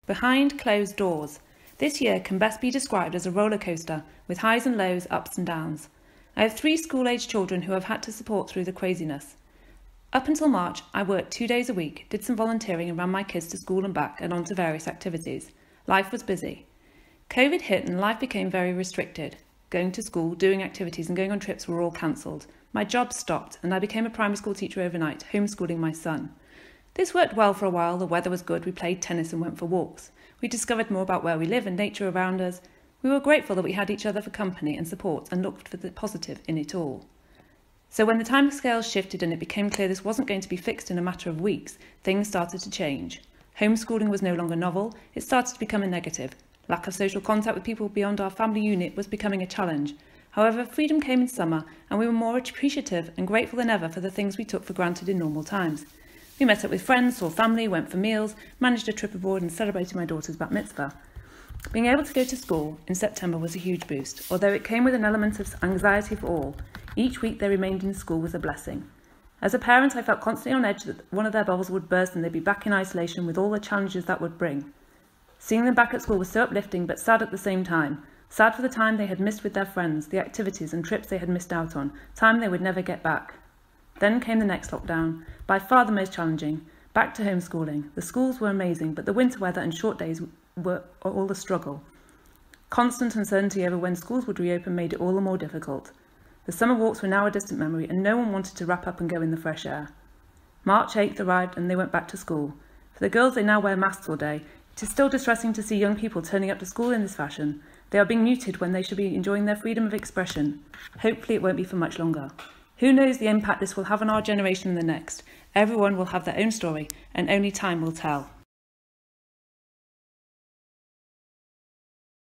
Behind closed doors. This year can best be described as a roller coaster with highs and lows, ups and downs. I have 3 school-aged children who I've had to support through the craziness. Up until March, I worked 2 days a week, did some volunteering and ran my kids to school and back and on to various activities. Life was busy. COVID hit and life became very restricted. Going to school, doing activities and going on trips were all cancelled. My job stopped and I became a primary school teacher overnight, homeschooling my son. This worked well for a while. The weather was good, we played tennis and went for walks. We discovered more about where we live and nature around us. We were grateful that we had each other for company and support and looked for the positive in it all. So when the timescales shifted and it became clear this wasn't going to be fixed in a matter of weeks, things started to change. Homeschooling was no longer novel, it started to become a negative. Lack of social contact with people beyond our family unit was becoming a challenge. However, freedom came in summer and we were more appreciative and grateful than ever for the things we took for granted in normal times. We met up with friends, saw family, went for meals, managed a trip abroad and celebrated my daughter's bat mitzvah. Being able to go to school in September was a huge boost, although it came with an element of anxiety for all. Each week they remained in school was a blessing. As a parent, I felt constantly on edge that one of their bubbles would burst and they'd be back in isolation with all the challenges that would bring. Seeing them back at school was so uplifting but sad at the same time. Sad for the time they had missed with their friends, the activities and trips they had missed out on, time they would never get back. Then came the next lockdown, by far the most challenging. Back to homeschooling. The schools were amazing, but the winter weather and short days were all a struggle. Constant uncertainty over when schools would reopen made it all the more difficult. The summer walks were now a distant memory and no one wanted to wrap up and go in the fresh air. March 8th arrived and they went back to school. For the girls, they now wear masks all day. It is still distressing to see young people turning up to school in this fashion. They are being muted when they should be enjoying their freedom of expression. Hopefully it won't be for much longer. Who knows the impact this will have on our generation and the next? Everyone will have their own story, and only time will tell.